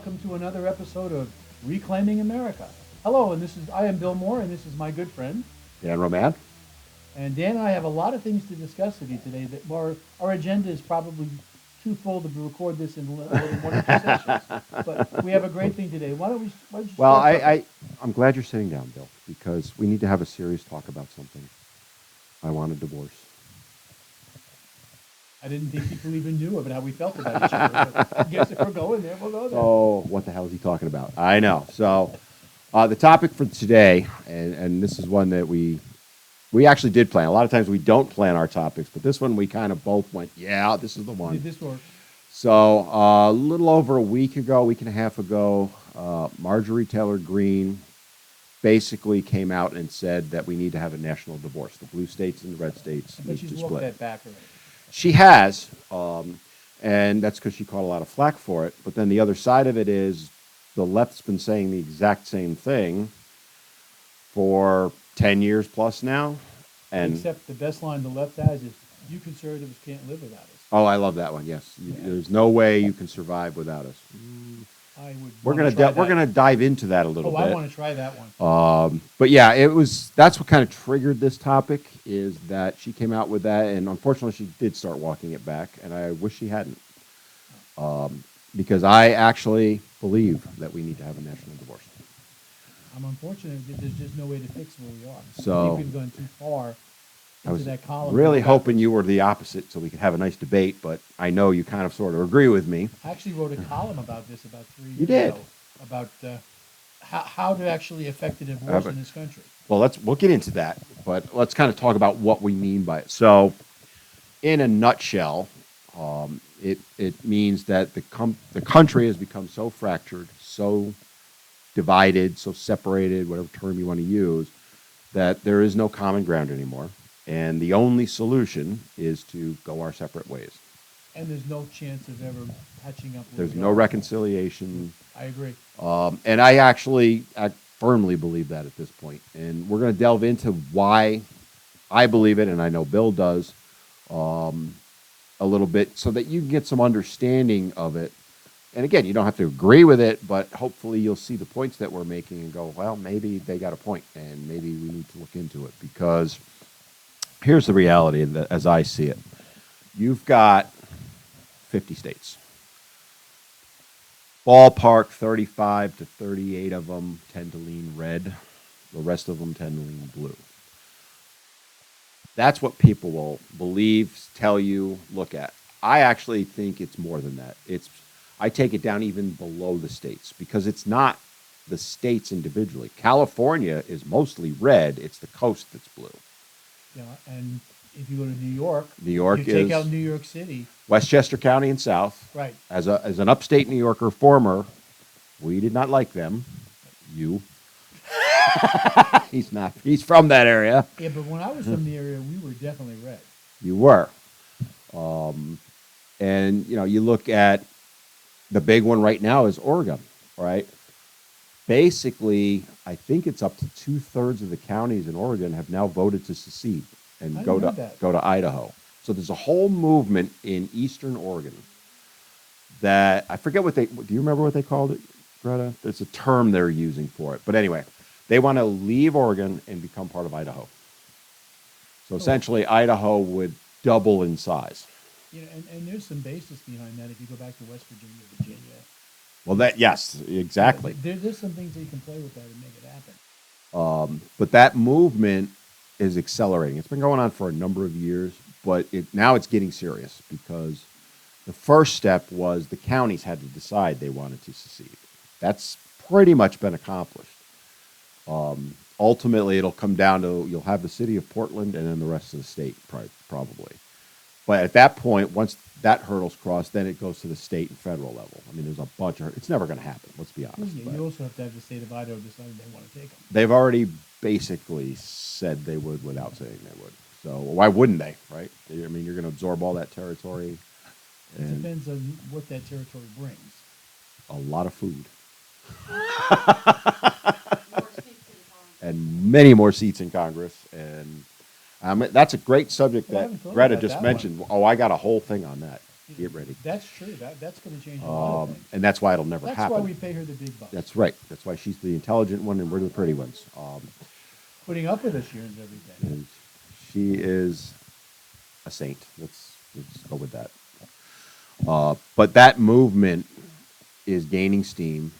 welcome to another episode of Reclaiming America. Hello, and I am Bill Moore, and this is my good friend. Dan Roman? And Dan and I have a lot of things to discuss with you today. That our agenda is probably too full to record this in more than one or two sessions. But we have a great thing today. Why don't you Well, start first? I'm glad you're sitting down, Bill, because we need to have a serious talk about something. I want a divorce. I didn't think people even knew about how we felt about each other. But I guess if we're going there, we'll go there. So, what the hell is he talking about? I know. So, the topic for today, and this is one that we actually did plan. A lot of times we don't plan our topics, but this one we kind of both went, yeah, this is the one. Did this work? So, a little over a week and a half ago, Marjorie Taylor Greene basically came out and said that we need to have a national divorce. The blue states and the red states I bet need she's to walked split. that back already. She has, and that's because she caught a lot of flack for it. But then the other side of it is the left's been saying the exact same thing for 10 years plus now. And Except the best line the left has is, "You conservatives can't live without us." oh, I love that one. Yes, there's no way you can survive without us. I would. We're wanna gonna try we're that. gonna dive into that a little Oh, I bit. want to try that one. But yeah, that's what kind of triggered this topic is that she came out with that, and unfortunately, she did start walking it back, and I wish she hadn't, because I actually believe that we need to have a national divorce. I'm unfortunate that there's just no way to fix where we are. So- I think we've gone too far I into was that column. really hoping you were the opposite, so we could have a nice debate. But I know you kind of sort of agree with me. I actually wrote a column about this about 3 years You did. ago, about how to actually effect a divorce in this country. Well, we'll get into that, but let's kind of talk about what we mean by it. So, in a nutshell, it means that the country has become so fractured, so divided, so separated, whatever term you want to use, that there is no common ground anymore, and the only solution is to go our separate ways. And there's no chance of ever patching up. Where There's we no are. reconciliation. I agree. And I firmly believe that at this point. And we're going to delve into why I believe it, and I know Bill does, a little bit, so that you can get some understanding of it. And again, you don't have to agree with it, but hopefully you'll see the points that we're making and go, well, maybe they got a point, and maybe we need to look into it. Because here's the reality as I see it. You've got 50 states. Ballpark 35 to 38 of them tend to lean red. The rest of them tend to lean blue. That's what people will believe, tell you, look at. I actually think it's more than that. I take it down even below the states because it's not the states individually. California is mostly red. It's the coast that's blue. Yeah, and if you go to New York, New York you take is out New York City, Westchester County and South. right? As an upstate New Yorker former, we did not like them. You. He's not. He's from that area. Yeah, but when I was from the area, we were definitely red. You were. And you look at the big one right now is Oregon, right? Basically, I think it's up to 2/3 of the counties in Oregon have now voted to secede and I go didn't to know that. go to Idaho. So there's a whole movement in Eastern Oregon that I forget what do you remember what they called it, Greta? There's a term they're using for it. But anyway, they want to leave Oregon and become part of Idaho. So essentially, Idaho would double in size. And there's some basis behind that if you go back to West Virginia. Well, yes, exactly. There's some things that you can play with that and make it happen. But that movement is accelerating. It's been going on for a number of years, but now it's getting serious because the first step was the counties had to decide they wanted to secede. That's pretty much been accomplished. Ultimately, it'll come down to you'll have the city of Portland and then the rest of the state, probably. But at that point, once that hurdle's crossed, then it goes to the state and federal level. I mean, there's a bunch of it's never going to happen. Let's be honest. Yeah, But you also have to have the state of Idaho decide they want to take them. they've already basically said they would without saying they would. So why wouldn't they, right? I mean, you're going to absorb all that territory. It And depends on what that territory brings. a lot of food More seats in Congress. and many more seats in Congress. And that's a great subject Well, I that haven't thought Greta about just that mentioned. Oh, I got a whole thing on that. Get ready. That's true. That's gonna change a lot of things. And that's why it'll never That's happen. why we pay her the big bucks. That's right. That's why she's the intelligent one and we're the pretty ones. Putting up with us here and everything. And she is a saint. Let's go with that. But that movement is gaining steam.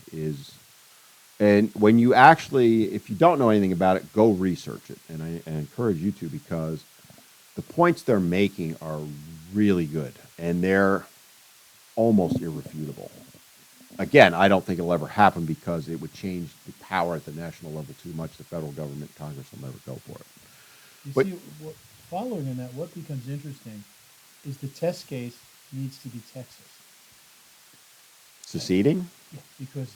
And when you actually, if you don't know anything about it, go research it. And I encourage you to, because the points they're making are really good and they're almost irrefutable. Again, I don't think it'll ever happen because it would change the power at the national level too much. The federal government, Congress will never go for it. You But- see, following on that, what becomes interesting is the test case needs to be Texas. Seceding? Yeah, because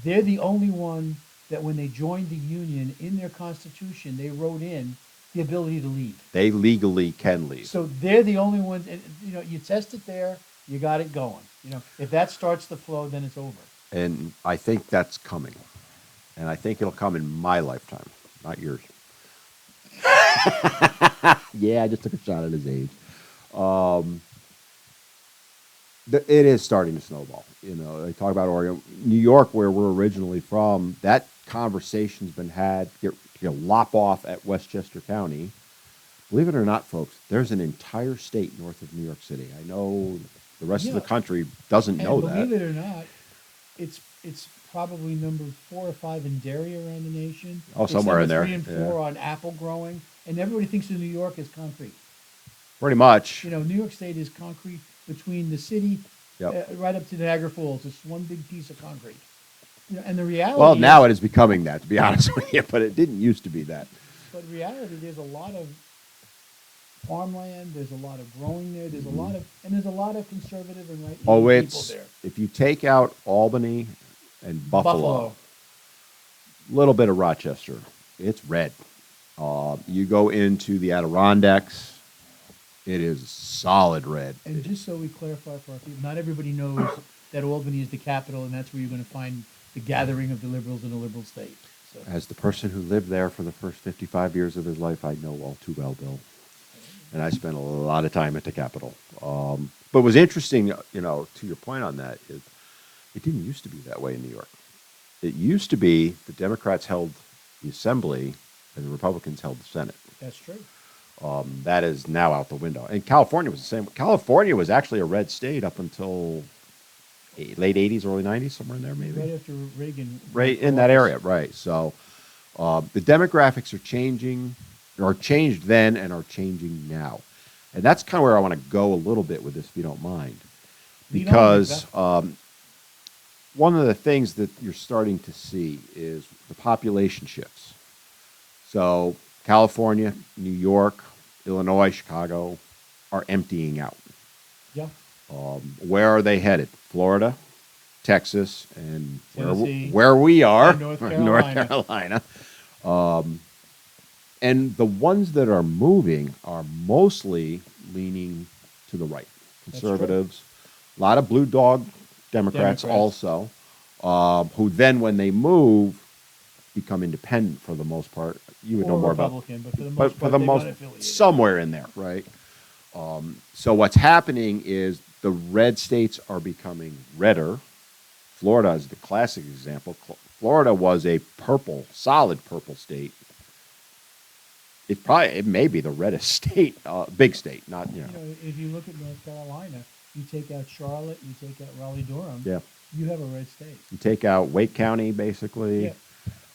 they're the only one that when they joined the union in their constitution, they wrote in the ability to leave. They legally can leave. So they're the only ones, and, you test it there, you got it going. If that starts the flow, then it's over. And I think that's coming. And I think it'll come in my lifetime, not yours. Yeah, I just took a shot at his age. It is starting to snowball. They talk about Oregon. New York, where we're originally from, that conversation's been had. Lop off at Westchester County. Believe it or not, folks, there's an entire state north of New York City. I know the rest of the Yeah. country doesn't And know believe that. it or not, it's probably number 4 or 5 in dairy around the nation. Oh, It's somewhere in number there, 3 and 4 yeah. on apple growing, and everybody thinks of New York as concrete. Pretty much. New York State is concrete between the city Yep. right up to Niagara Falls. It's one big piece of concrete. And the reality Well, is, now it is becoming that, to be honest with you, but it didn't used to be that. but in reality, there's a lot of farmland. There's a lot of growing there. There's a lot of conservative and right Oh, people it's, there. if you take out Albany and Buffalo, a little bit of Rochester, it's red. You go into the Adirondacks, it is solid red. And just so we clarify for our people, not everybody knows that Albany is the capital, and that's where you're going to find the gathering of the liberals in a liberal state. So, As the person who lived there for the first 55 years of his life, I know all too well, Bill. And I spent a lot of time at the Capitol. But what's interesting, to your point on that, is it didn't used to be that way in New York. It used to be the Democrats held the Assembly and the Republicans held the Senate. that's true. That is now out the window. And California was the same. California was actually a red state up until late 80s, early 90s, somewhere in there maybe. Right after Reagan. Right in that area, right. So the demographics are changing, or changed then and are changing now. And that's kind of where I want to go a little bit with this, if you don't mind. Lead on, Because Lisa. one of the things that you're starting to see is the population shifts. So California, New York, Illinois, Chicago are emptying out. Yeah. Where are they headed? Florida, Texas, and Tennessee, where we are, and North North Carolina. Carolina. And the ones that are moving are mostly leaning to the right. That's Conservatives, a lot of blue dog Democrats. Democrats. Also, who then, when they move, become independent for the most part. You would know Or more about, Republican, but for the most but for part, the they're most, unaffiliated. somewhere in there, right? So what's happening is the red states are becoming redder. Florida is the classic example. Florida was a solid purple state. It may be the reddest state, big state, not. If you look at North Carolina, you take out Charlotte, you take out Raleigh-Durham, Yeah. you have a red state. You take out Wake County, basically,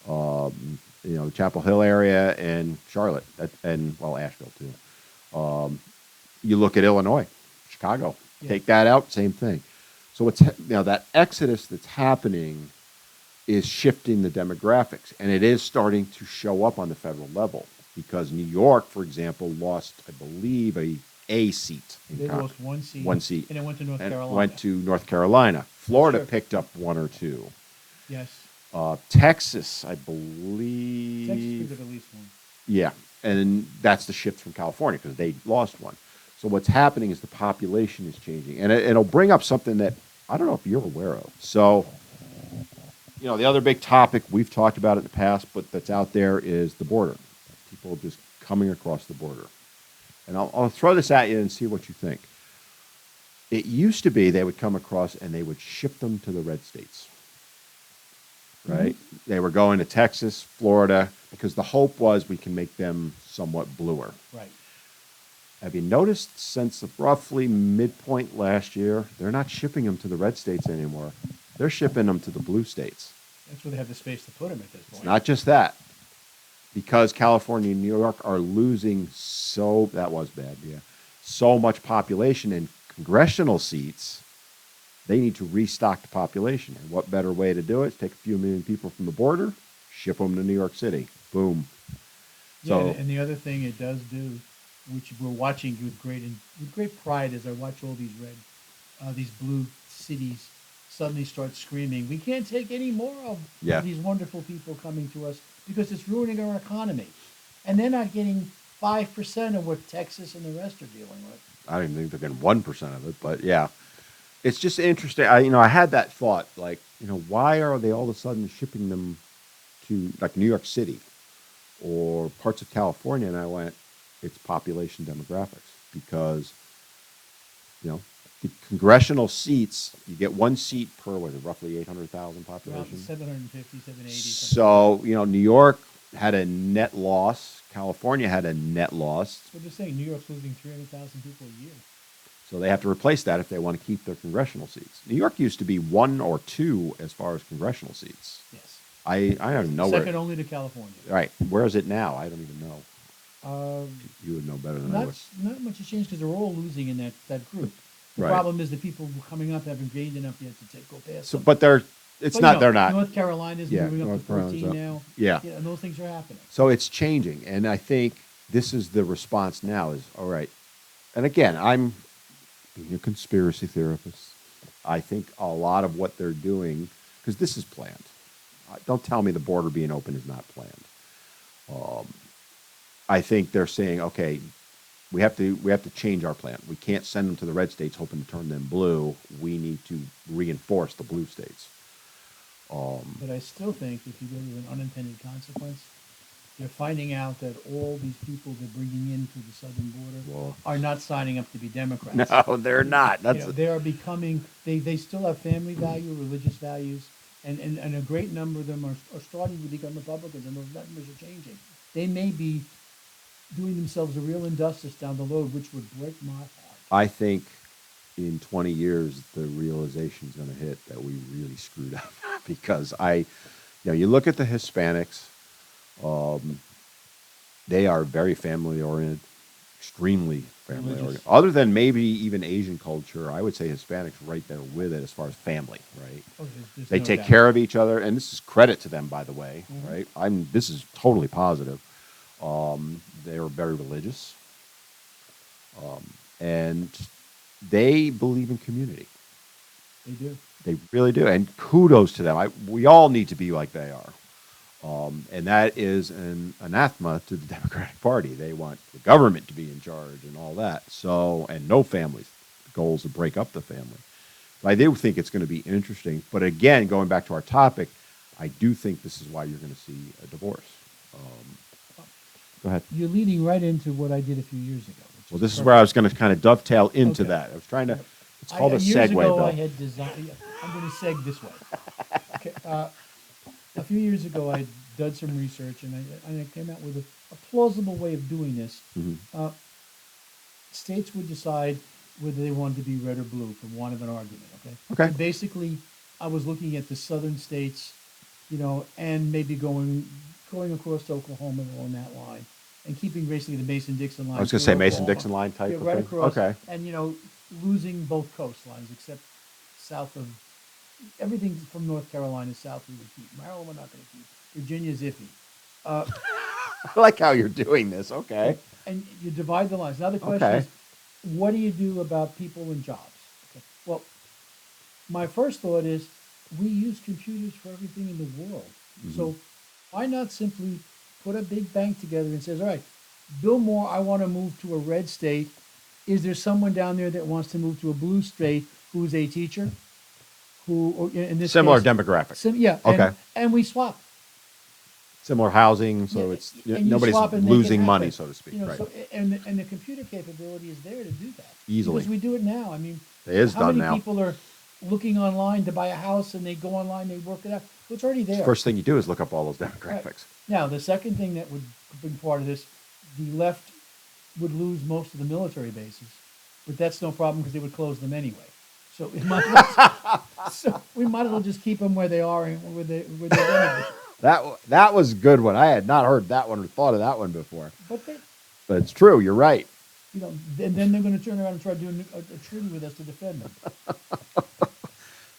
the Chapel Hill area, and Charlotte, and Asheville too. You look at Illinois, Chicago. Yeah. Take that out, same thing. So that exodus that's happening is shifting the demographics, and it is starting to show up on the federal level because New York, for example, lost, I believe, a seat. They lost one seat. One seat. And it went to North And Carolina. went to North Carolina. Florida Sure. picked up one or two. Yes. Texas, I believe. Texas picked up at least one. Yeah, and that's the shift from California because they lost one. So what's happening is the population is changing, and it'll bring up something that I don't know if you're aware of. So, the other big topic we've talked about in the past, but that's out there is the border. People just coming across the border, and I'll throw this at you and see what you think. It used to be they would come across and they would ship them to the red states, right? They were going to Texas, Florida, because the hope was we can make them somewhat bluer. Right. Have you noticed since roughly midpoint last year, they're not shipping them to the red states anymore. They're shipping them to the blue states. That's where they have the space to put them at this point. It's not just that. Because California and New York are losing that was bad, yeah, so much population in congressional seats, they need to restock the population. And what better way to do it? Take a few million people from the border, ship them to New York City. Boom. Yeah, So, and the other thing it does do, which we're watching with great pride as I watch all these blue cities suddenly start screaming, we can't take any more of Yeah. these wonderful people coming to us because it's ruining our economy. And they're not getting 5% of what Texas and the rest are dealing with. I don't even think they're getting 1% of it, but yeah. It's just interesting. I had that thought, like, why are they all of a sudden shipping them to like New York City or parts of California? And I went, it's population demographics because, the congressional seats, you get one seat per, roughly 800,000 Around population. 750, 780. So, New York had a net loss. California had a net loss. That's what they're saying. New York's losing 300,000 people a year. So they have to replace that if they want to keep their congressional seats. New York used to be 1 or 2 as far as congressional seats. Yes. I don't know where. Second only to California. Right. Where is it now? I don't even know. Um, You would know better than I would. not much has changed because they're all losing in that group. The Right. problem is the people who are coming up haven't gained enough yet to go past So, them. but they're not. North Carolina's Yeah, moving up North to 14 Carolina's now. up. Yeah. And those things are happening. So it's changing, and I think this is the response now. Is all right. And again, I'm being a conspiracy theorist. I think a lot of what they're doing, because this is planned. Don't tell me the border being open is not planned. I think they're saying, okay, we have to change our plan. We can't send them to the red states hoping to turn them blue. We need to reinforce the blue states. But I still think if you go to an unintended consequence, they're finding out that all these people they're bringing in through the southern border Well- are not signing up to be Democrats. No, they're not. That's They are becoming, they still have family value, religious values, and a great number of them are starting to become Republicans, and those numbers are changing. They may be doing themselves a real injustice down the road, which would break my heart. I think in 20 years, the realization is going to hit that we really screwed up because you look at the Hispanics, they are very family oriented, extremely family oriented. Religious. Other than maybe even Asian culture, I would say Hispanics right there with it as far as family, right? Oh, there's They no take doubt. care of each other, and this is credit to them, by the way, Mhm. right? This is totally positive. They're very religious, and they believe in community. They do. They really do, and kudos to them. We all need to be like they are, and that is an anathema to the Democratic Party. They want the government to be in charge and all that. So, and no families. The goal is to break up the family. But I do think it's going to be interesting. But again, going back to our topic, I do think this is why you're going to see a divorce. Go ahead. You're leading right into what I did a few years ago. which Well, this is perfect. where I was going to kind of dovetail into Okay. that. I was trying to. It's called a Years segue, ago, Bill. I had designed. I'm going to seg this way. Okay, a few years ago, I did some research, and I came out with a plausible way of doing this. Mhm. States would decide whether they wanted to be red or blue from one of an argument. Okay. Okay. And basically, I was looking at the southern states, and maybe going across to Oklahoma along that line, and keeping basically the Mason-Dixon line. I was going to through say Mason Oklahoma. Dixon line type Yeah, of right thing. across. Okay. And losing both coastlines except south of everything from North Carolina south we would keep. Maryland we're not going to keep. Virginia's iffy. I like how you're doing this. Okay. And you divide the lines. Now the question Okay. is, what do you do about people and jobs? Okay. Well, my first thought is we use computers for everything in the world. So why not simply put a big bank together and says, all right, Bill Moore, I want to move to a red state. Is there someone down there that wants to move to a blue state who's a teacher? Who, or in this Similar case, demographic. yeah. Okay. And we swap. similar housing, so Yeah, it's and you nobody's swap and make it losing money, happen. so to speak. You know, Right. so and the computer capability is there to do that Easily. because we do it now. I mean, It is how done many now. people are looking online to buy a house and they go online, they work it out. Well, it's already there. First thing you do is look up all those Right. demographics. Now, the second thing that would be part of this, the left would lose most of the military bases, but that's no problem because they would close them anyway. So we might, so we might as well just keep them where they are and where they're going to be. That was a good one. I had not heard that one or thought of that one before. But they, But it's true. You're right. you know, and then they're going to turn around and try doing a treaty with us to defend them.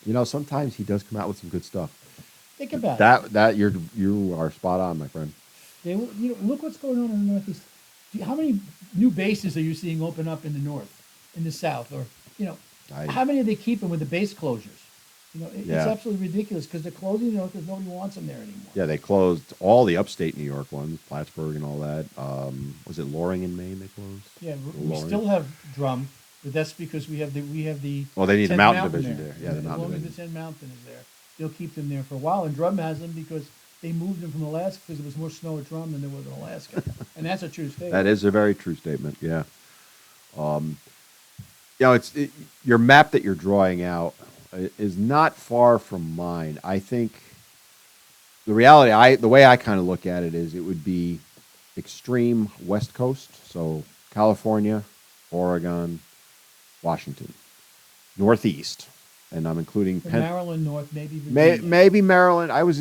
You know, sometimes he does come out with some good stuff. Think about it. That you are spot on, my friend. They, you know, look what's going on in the Northeast. How many new bases are you seeing open up in the North, in the South, or you know, how many are they keeping with the base closures? You know, it's Yeah. absolutely ridiculous because they're closing the North because nobody wants them there anymore. Yeah, they closed all the upstate New York ones, Plattsburgh and all that. Was it Loring in Maine they closed? Yeah, we Loring. still have drum, but that's because we have the Well, they need the 10th mountain division there. Yeah, the as mountain long division. as the 10 Mountain is there, they'll keep them there for a while. And Drum has them because they moved them from Alaska because there was more snow at Drum than there was in Alaska, and that's a true statement. That is a very true statement. Yeah. You know, your map that you're drawing out is not far from mine. I think the reality, the way I kind of look at it is, it would be extreme West Coast, so California, Oregon, Washington, Northeast, and I'm including From Maryland North, maybe Virginia. maybe Maryland. I was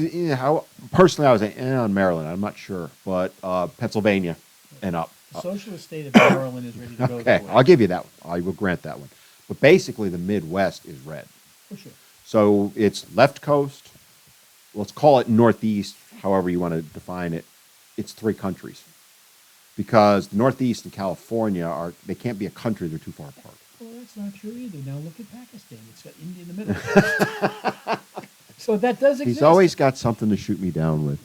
personally I was on Maryland. I'm not sure, but Pennsylvania and up. The socialist state of Maryland is ready to go. Okay, that way. I'll give you that one. I will grant that one. But basically, the Midwest is red. For sure. So it's left coast. Let's call it Northeast, however you want to define it. It's three countries. Because the Northeast and California they can't be a country, they're too far apart. Well, that's not true either. Now look at Pakistan. It's got India in the middle. So that does exist. He's always got something to shoot me down with.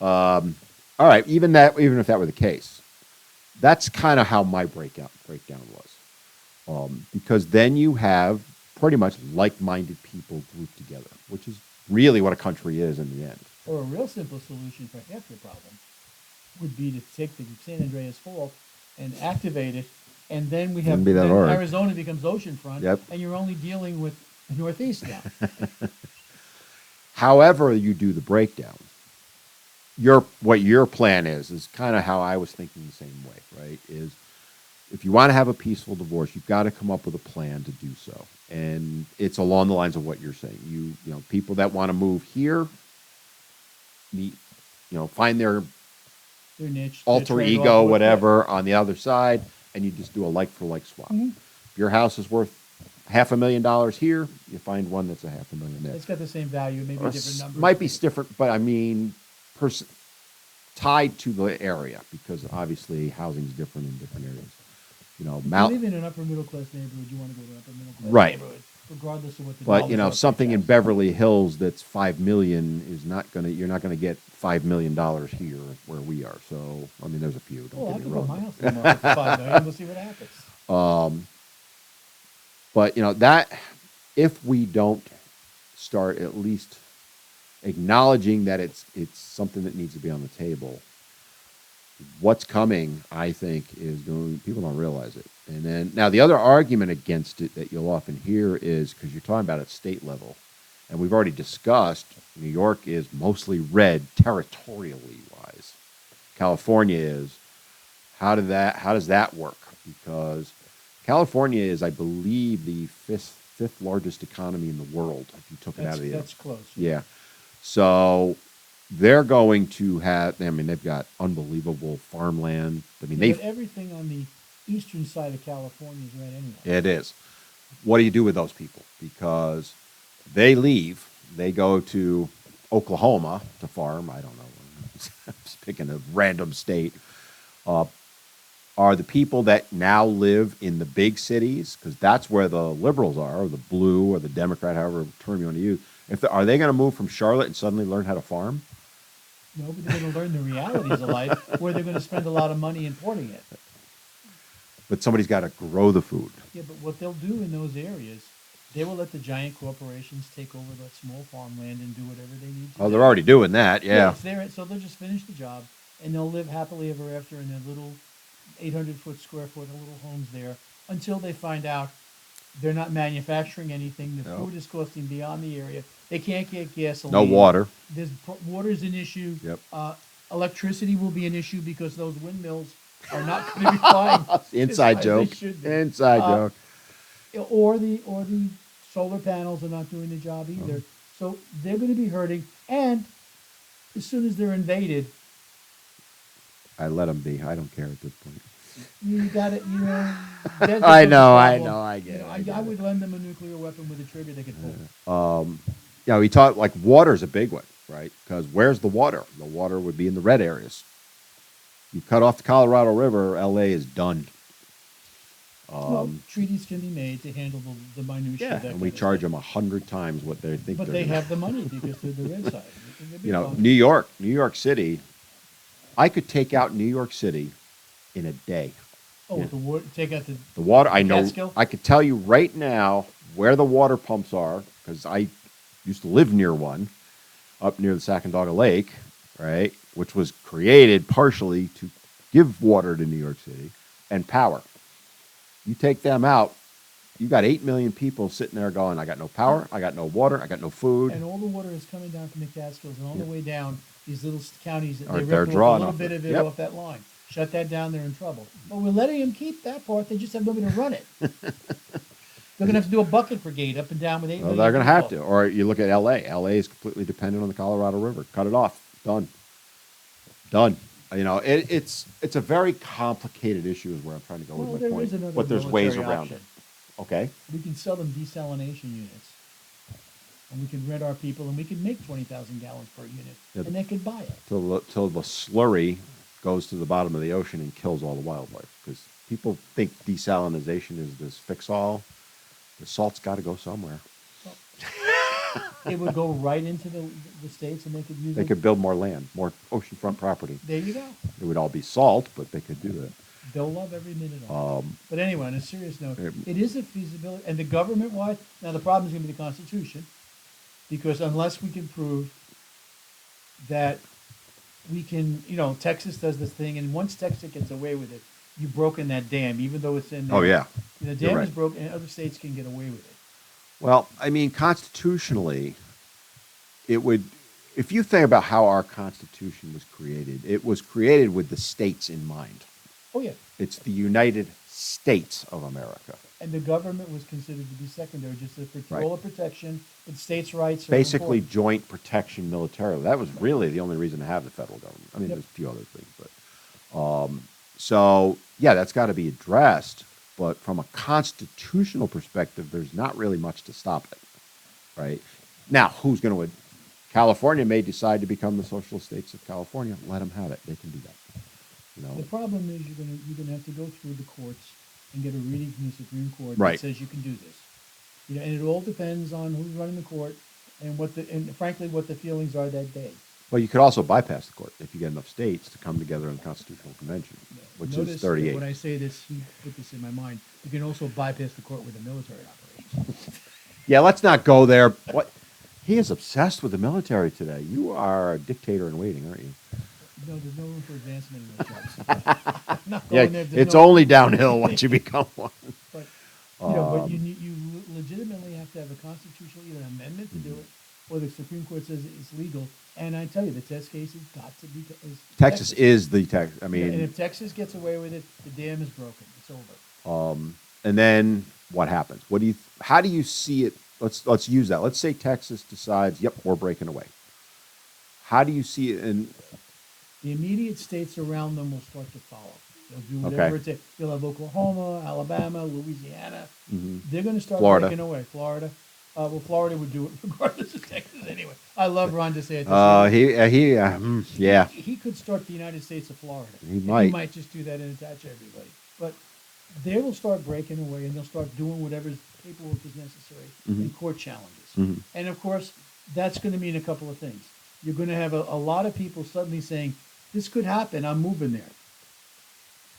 All right, even if that were the case, that's kind of how my breakdown was. Because then you have pretty much like-minded people grouped together, which is really what a country is in the end. Or a real simple solution for half your problem would be to take the San Andreas Fault and activate it, and then we have Wouldn't be that then hard. Arizona becomes oceanfront, Yep. and you're only dealing with the Northeast now. However you do the breakdown, what your plan is kind of how I was thinking the same way, right? Is if you want to have a peaceful divorce, you've got to come up with a plan to do so. And it's along the lines of what you're saying. You know, people that want to move here find their Their niche, their alter trade-off ego, with- whatever, on the other side, and you just do a like for like swap. Mhm. If your house is worth $500,000 here, you find one that's $500,000 there. It's got the same value, maybe Or different numbers. might be different, but I mean, tied to the area, because obviously housing is different in different areas. You know, If you live in an upper middle class neighborhood, you want to go to an upper middle class Right. neighborhood, regardless of what the but dollars are for something in taxes. Beverly Hills that's $5 million you're not gonna get $5 million here where we are. So I mean, there's a few. Don't Oh, I get me could put my wrong. house on the market for $5 million. We'll see what happens. But that if we don't start at least acknowledging that it's something that needs to be on the table, what's coming, I think, is people don't realize it. And then now the other argument against it that you'll often hear is because you're talking about at state level, and we've already discussed New York is mostly red territorially wise. California is. How does that work? Because California is, I believe, the fifth largest economy in the world if you took it out of the That's close. yeah. So they're going to have, I mean, they've got unbelievable farmland. I mean, But everything on the eastern side of California is red anyway. it is. What do you do with those people? Because they leave, they go to Oklahoma to farm. I don't know. I'm just picking a random state. Are the people that now live in the big cities, because that's where the liberals are, or the blue, or the Democrat, however term you want to use. Are they going to move from Charlotte and suddenly learn how to farm? No, but they're going to learn the realities of life where they're going to spend a lot of money importing it. But somebody's got to grow the food. Yeah, but what they'll do in those areas, they will let the giant corporations take over that small farmland and do whatever they need to Oh, do. they're already doing that. Yeah. It's there, so they'll just finish the job, and they'll live happily ever after in their little 800 square foot little homes there until they find out they're not manufacturing anything. The No. food is costing beyond the area. They can't get gasoline. No water. Water's an issue. Yep. Electricity will be an issue because those windmills are not going to be flying Inside as high as they joke. should be. Inside Uh, joke. or the solar panels are not doing the job either. So they're going to be hurting. And as soon as they're invaded, I let them be. I don't care at this point. you got it. You know, that's I a know, I problem. know, I get it, I get I it. would lend them a nuclear weapon with a trigger they could pull. Yeah, we talk like water's a big one, right? Because where's the water? The water would be in the red areas. You cut off the Colorado River, LA is done. Well, treaties can be made to handle the minutiae. Yeah, that and we kind of charge stuff. them 100 times what they think. But they're they gonna- have the money because they're the red side. They'd be You know, fine. New York City. I could take out New York City in a day. Oh, with the water, take out the. The water, I know. Catskill? I could tell you right now where the water pumps are because I used to live near one up near the Sacandaga Lake, right, which was created partially to give water to New York City and power. You take them out, you got 8 million people sitting there going, I got no power, I got no water, I got no food. And all the water is coming down from the Catskills and all the Yeah. way down these little counties that Or they they're rip off a drawing little off bit it. of it Yep. off that line. Shut that down, they're in trouble. But we're letting them keep that part. They just have nobody to run it. They're going to have to do a bucket brigade up and down with 8 Well, million they're going to have to. people. Or you look at LA. LA is completely dependent on the Colorado River. Cut it off. Done. Done. You know, it's a very complicated issue is where I'm trying to go Well, with my there point. is another But there's ways military around option. it. Okay. We can sell them desalination units. And we can rent our people, and we can make 20,000 gallons per unit, Yeah. and they could buy it. Till the slurry goes to the bottom of the ocean and kills all the wildlife. Because people think desalination is this fix-all. The salt's got to go somewhere. It would go right into the states, and they could use They it. could build more land, more oceanfront property. There you go. It would all be salt, but they could do that. They'll love every minute of it. But anyway, on a serious note, Yeah. it is a feasibility, and the government-wide, now the problem is going to be the Constitution, because unless we can prove that we can, Texas does this thing, and once Texas gets away with it, you've broken that dam, even though it's in there. Oh, yeah. The You're dam right. is broken, and other states can get away with it. Well, I mean, constitutionally, it would, if you think about how our Constitution was created, it was created with the states in mind. Oh, yeah. It's the United States of America. And the government was considered to be secondary, just for Right. role of protection, but states' rights are Basically, important. joint protection militarily. That was really the only reason to have the federal government. I mean, Yep. there's a few other things, but so yeah, that's got to be addressed. But from a constitutional perspective, there's not really much to stop it, right? Now, who's going to? California may decide to become the socialist states of California. Let them have it. They can do that. You know, The problem is you're gonna have to go through the courts and get a reading from the Supreme Court Right. that says you can do this. And it all depends on who's running the court and frankly what the feelings are that day. well, you could also bypass the court if you get enough states to come together in the Constitutional Convention, which Notice is that 38. when I say this, he put this in my mind. You can also bypass the court with a military operation. Yeah, let's not go there. What? He is obsessed with the military today. You are a dictator in waiting, aren't you? No, there's no room for advancement in those jobs. I'm not Yeah, going there. There's it's no- only downhill once you become one. But but you legitimately have to have a constitutional either amendment to do it, or the Supreme Court says it's legal. And I tell you, the test case has got to be is Texas is the Texas. I Yeah, mean, and if Texas gets away with it, the dam is broken. It's over. and then what happens? What do you? How do you see it? Let's use that. Let's say Texas decides, yep, we're breaking away. How do you see it? And The immediate states around them will start to follow. They'll do whatever it takes. You'll have Oklahoma, Alabama, Louisiana. They're going to start Florida. breaking away. Florida. Florida would do it regardless of Texas anyway. I love Ron DeSantis. yeah. He could start the United States of Florida. He might. He might just do that and attach everybody. But they will start breaking away, and they'll start doing whatever paperwork is necessary in court challenges. And of course, that's going to mean a couple of things. You're going to have a lot of people suddenly saying, "This could happen. I'm moving there."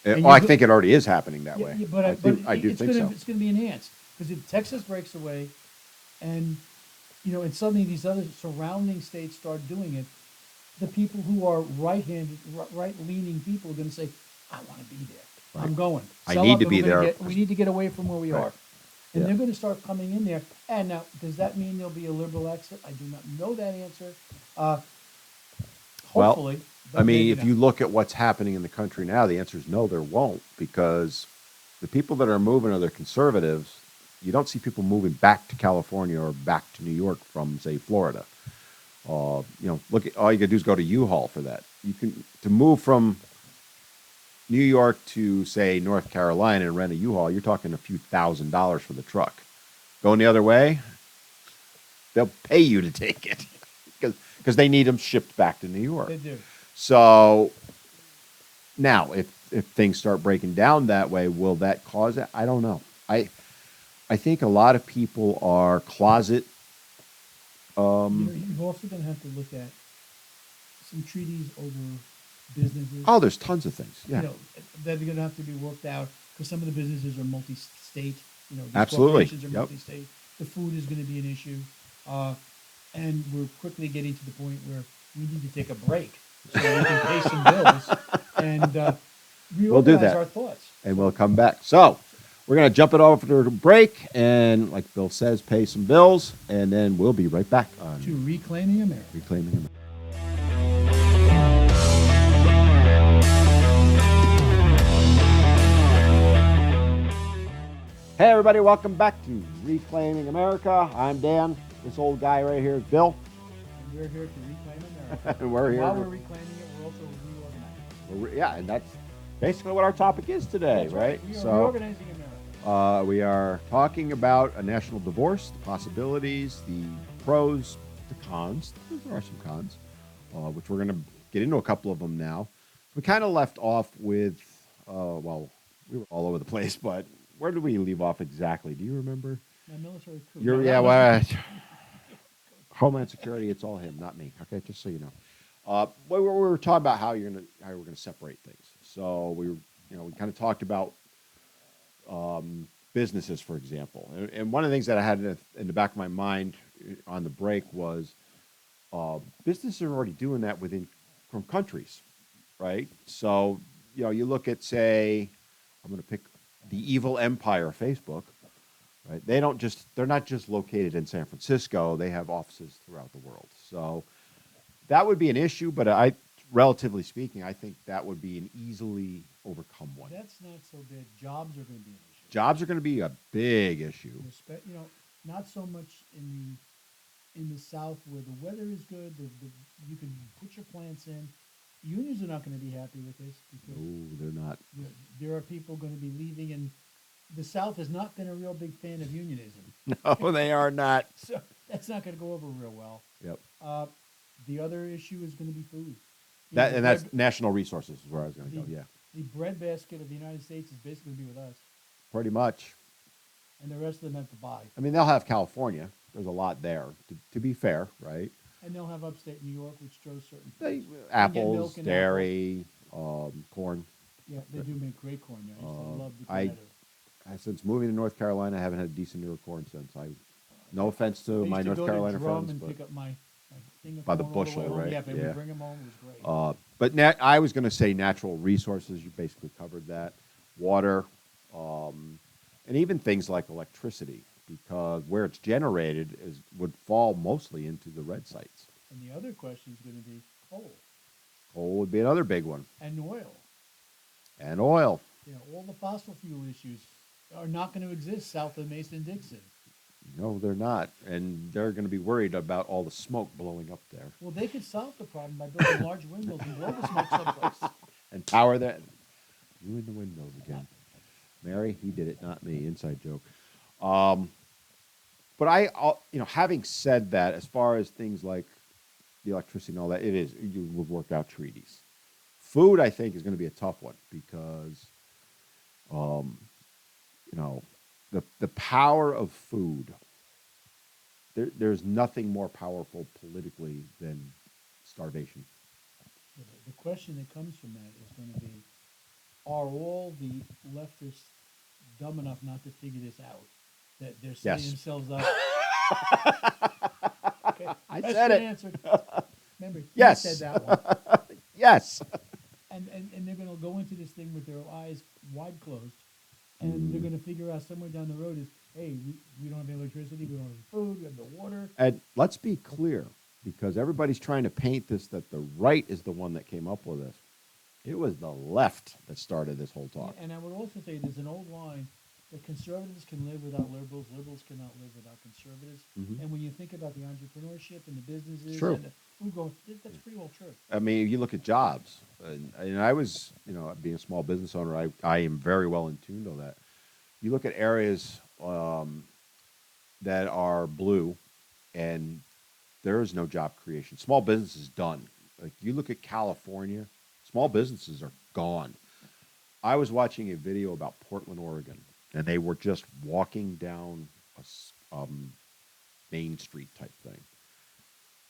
And Well, I you- think it already is happening that Yeah, way. yeah, but I do think so. It's going to be enhanced because if Texas breaks away, And, and suddenly these other surrounding states start doing it, the people who are right-leaning people are going to say, "I want to be there. Right. I'm going. I Sell need up, to and be we're going to there." get. We need to get away from where we Right. are." And Yeah. they're going to start coming in there. And now, does that mean there'll be a liberal exit? I do not know that answer. Uh, Well, Hopefully, I but mean, maybe if not. you look at what's happening in the country now, the answer is no, there won't, because the people that are moving are the conservatives. You don't see people moving back to California or back to New York from, say, Florida. Look at all you got to do is go to U-Haul for that. You can to move from New York to, say, North Carolina and rent a U-Haul. You're talking a few $1,000s for the truck. Going the other way, they'll pay you to take it because they need them shipped back to New York. They do. So now, if things start breaking down that way, will that cause it? I don't know. I think a lot of people are closet. You're also going to have to look at some treaties over businesses. Oh, there's tons of things. Yeah, That are going to have to be worked out because some of the businesses are multi-state. These absolutely. corporations are Yep. multi-state. The food is going to be an issue, and we're quickly getting to the point where we need to take a break so we can pay some bills and We'll do reorganize that. our thoughts. And we'll come back. So we're going to jump it over to a break and, like Bill says, pay some bills, and then we'll be right back on To Reclaiming America. Reclaiming America. Hey, everybody, welcome back to Reclaiming America. I'm Dan. This old guy right here is Bill. And we're here to reclaim America. And we're here. While we're reclaiming it, we're also reorganizing. Yeah, and that's basically what our topic is today, That's right? We are reorganizing America. We are talking about a national divorce, the possibilities, the pros, the cons. There are some cons, which we're going to get into a couple of them now. We kind of left off with, well, we were all over the place, but where did we leave off exactly? Do you remember? My military coup. Homeland Security. It's all him, not me. Okay, just so you know. We were talking about how we're going to separate things. So we kind of talked about businesses, for example. And one of the things that I had in the back of my mind on the break was businesses are already doing that from countries, right? So, you look at, say, I'm going to pick the evil empire, Facebook, right? They're not just located in San Francisco. They have offices throughout the world. So that would be an issue, but relatively speaking, I think that would be an easily overcome one. That's not so bad. Jobs are going to be an issue. Jobs are going to be a big issue. Not so much in the South where the weather is good. You can put your plants in. Unions are not going to be happy with this because No, they're not. there are people going to be leaving, and the South has not been a real big fan of unionism. No, they are not. So that's not going to go over real well. Yep. The other issue is going to be food. That's national resources is where I was going to go. Yeah, The breadbasket of the United States is basically going to be with us, pretty much. and the rest of them have to buy. I mean, they'll have California. There's a lot there, to be fair, right? And they'll have upstate New York, which grows certain They, things. apples, milk and dairy, corn. Yeah, they do make great corn there. I used to love the I- tomato. Since moving to North Carolina, I haven't had a decent ear of corn since. No offense I to used my to North go Carolina to Drum friends, and but pick up my thing of By the corn all bushel, way home. right? Yeah, they Yeah. would bring them home. It was great. but I was going to say natural resources. You basically covered that. Water, and even things like electricity, because where it's generated would fall mostly into the red sites. And the other question is going to be coal Coal would be another big one, and oil. and oil. All the fossil fuel issues are not going to exist south of Mason-Dixon. No, they're not, and they're going to be worried about all the smoke blowing up there Well, they could solve the problem by building large windmills and blow the smoke someplace. and power that. You in the windmills again, Mary? He did it, not me. Inside joke. But having said that, as far as things like the electricity and all that, you would work out treaties. Food, I think, is going to be a tough one because, the power of food. There's nothing more powerful politically than starvation. The question that comes from that is going to be, are all the leftists dumb enough not to figure this out? That they're setting Yes. themselves up Okay, I question said it. answered. Remember, you Yes. said that one. Yes. And they're gonna go into this thing with their eyes wide closed, and they're gonna figure out somewhere down the road is, hey, we don't have any electricity, we don't have any food, we have no water. And let's be clear, because everybody's trying to paint this that the right is the one that came up with this. It was the left that started this whole talk. And I would also say there's an old line that conservatives can live without liberals, liberals cannot live without conservatives. Mhm. And when you think about the entrepreneurship and the businesses True. and the food growth, that's pretty well true. I mean, you look at jobs, and I was, being a small business owner, I am very well in tune to that. You look at areas that are blue, and there is no job creation. Small business is done. Like you look at California, small businesses are gone. I was watching a video about Portland, Oregon, and they were just walking down a Main Street type thing.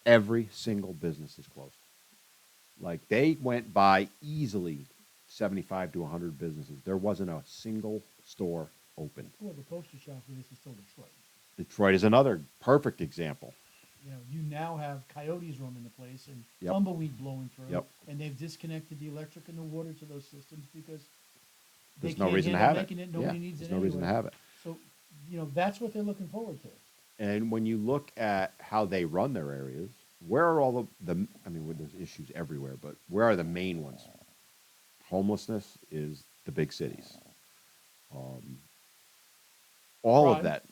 Every single business is closed. Like they went by easily 75 to 100 businesses. There wasn't a single store open. Well, the poster child for this is still Detroit. Detroit is another perfect example. You know, you now have coyotes roaming the place and Yep. tumbleweed blowing through. Yep. And they've disconnected the electric and the water to those systems because they There's no can't reason to handle have it. making it. Nobody Yeah, needs there's it no reason to anyway. have it. So, that's what they're looking forward to. And when you look at how they run their areas, where are all I mean, there's issues everywhere, but where are the main ones? Homelessness is the big cities. All of Crime. that.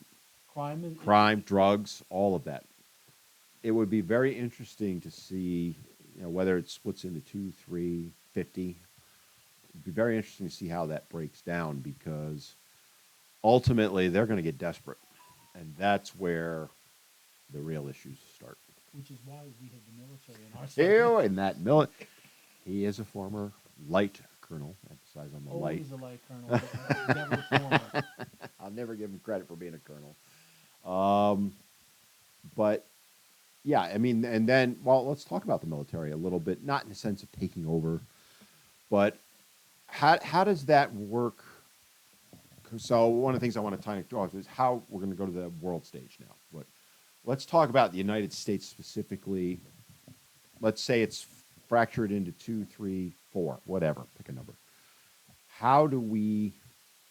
Crime is Crime, drugs, all of that. It would be very interesting to see, whether it splits into 2, 3, 50. It'd be very interesting to see how that breaks down because ultimately they're going to get desperate. And that's where the real issues start. which is why we have the military in our Ew, side. and that he is a former light colonel. Emphasize on the light. Always a light colonel, but never a former. I'll never give him credit for being a colonel. But yeah, I mean, and then, well, let's talk about the military a little bit, not in the sense of taking over, but how does that work? So one of the things I want to talk about is how we're going to go to the world stage now. But let's talk about the United States specifically. Let's say it's fractured into 2, 3, 4, whatever, pick a number. How do we